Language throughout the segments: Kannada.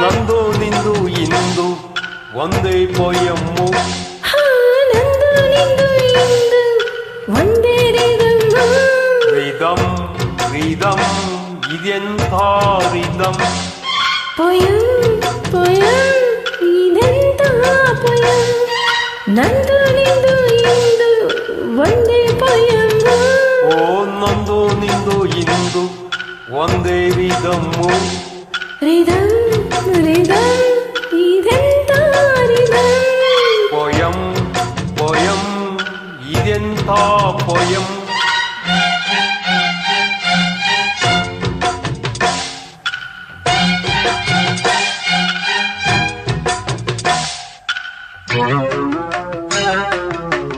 ನಂದು ನಿಂದು ಇಂದು ಒಂದೇ ಪೊಯಮ್ಮು ನಂದು ನಿಂದು ಇಂದು ಒಂದೇ ರಿದಮ್ ರಿದಮ್ ಇದೆಂಥ ರಿದಮ್ ಪೊಯಂ ಪೊಯಂ ಇದೆಂಥ ಪೊಯಂ ನಂದು ನಿಂದು ಇಂದು ಒಂದೇ ಪೊಯಂ ಓ ನಂದು ನಿಂದು ಇಂದು ಒಂದೇ ರಿದಮ್ಮು ರಿದಮ್ ರಿದಮ್ ಇದೆಂಥ ರಿದಮ್ ಪೊಯಂ ಪೊಯಂ ಇದೆಂಥ poem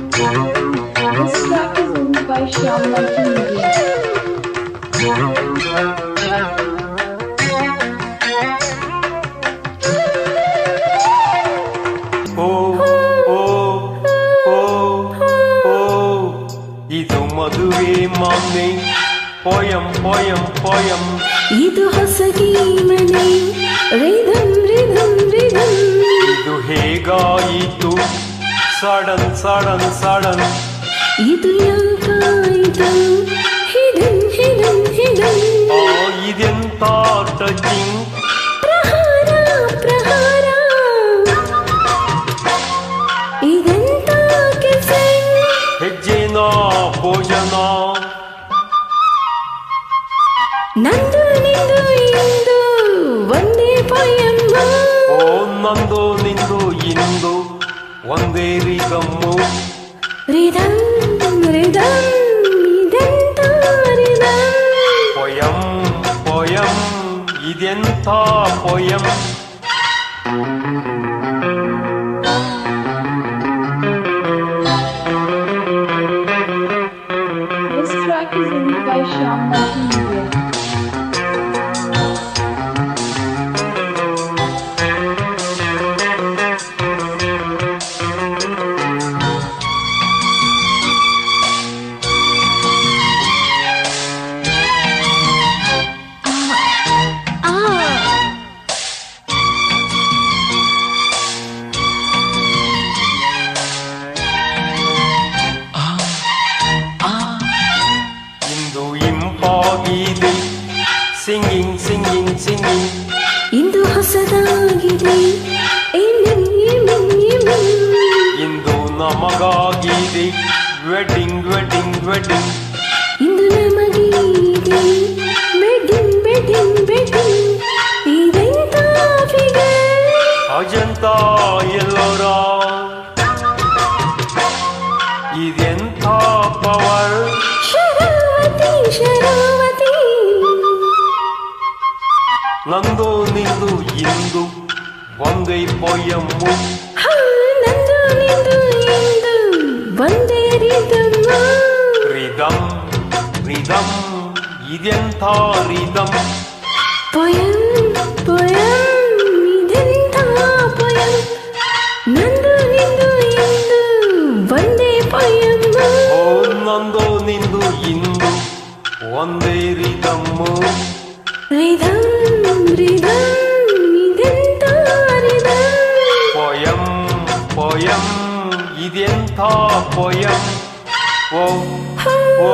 This track is owned by Shyam Multimedia. ಓ ಓ ಓ ಓ ಇದು ಮದುವೆ ಮಾಮೆ ಪೊಯಂ ಪೊಯಂ ಪೊಯಂ ಇದು ಹೊಸಗಿ ಮನೆ ರಿದಮ್ ರಿದಮ್ ರಿದಮ್ ಇದು ಹೇಗಾಯಿತು ಸಡನ್ ಸಡನ್ ಸಡನ್ ಇದು ಯಾಕಾಯಿತು ಹಿಡನ್ ಹಿಡನ್ ಹಿಡನ್ ಇದೆಂತ ಟಚಿಂಗ್ ಪ್ರಹಾರ ಪ್ರಹಾರ ಇದೆಂತ ಕಿಸ್ಸಿಂಗ್ ಹೆಜ್ಜೆನ ಭೋಜನ ನಂದು ನಿಂದು ಇಂದು ಒಂದೇ ಪೊಯಂ ಓ ನಂದು ನಿಂದು ಇಂದು ಒಂದೇ ರಿದಮ್ಮು ರಿದಮ್ ರಿದಮ್ ಇದೆಂಥ ರಿದಮ್ ಪೊಯಂ ಪೊಯಂ ಇದೆಂಥ poem This track is owned by Shyam Multimedia. ಇಂದು ಇಂಪಾಗಿದೆ ಸಿಂಗಿಂಗ್ ಸಿಂಗಿಂಗ್ ಸಿಂಗಿಂಗ್ ಇಂದು ಹೊಸದಾಗಿದೆ ಏಮಿಂಗ್ ಏಮಿಂಗ್ ಏಮಿಂಗ್ ಇಂದು ನಮಗಾಗಿದೆ ವೆಡ್ಡಿಂಗ್ ವೆಡ್ಡಿಂಗ್ ವೆಡ್ಡಿಂಗ್ ಇಂದು ನಮಗಿದೆ ವೆಡ್ಡಿಂಗ್ ವೆಡ್ಡಿಂಗ್ ವೆಡ್ಡಿಂಗ್ ಇದೆಂಥ ಫಿಗರ್ ಅಜಂತ ಎಲ್ಲೋರ ಇದೆಂಥ ಪವರ್ ಶರಾವತಿ ಶರಾವತಿ ನಂದು ನಿಂದು ಇಂದು ಒಂದೇ ಪೊಯಮ್ಮು ನಂದು ನಿಂದು ಇಂದು ಒಂದೇ ರಿದಮ್ ರಿದಮ್ ರಿದಮ್ ಇದೆಂಥ ರಿದಮ್ ಪೊಯಂ ಪೊಯಂ ಇದೆಂಥ ಪೊಯಂ ನಂದು ನಿಂದು ಇಂದು ಒಂದೇ ಪೊಯಂ ಓ ನಂದು ನಿಂದು ಇಂದು ಒಂದೇ ರಿದಮ್ಮು ರಿದಮ್ ರಿದಮ್ ಇದೆಂಥ ರಿದಮ್ ಪೊಯಂ ಪೊಯಂ ಇದೆಂಥ ಪೊಯಂ ಓ ಓ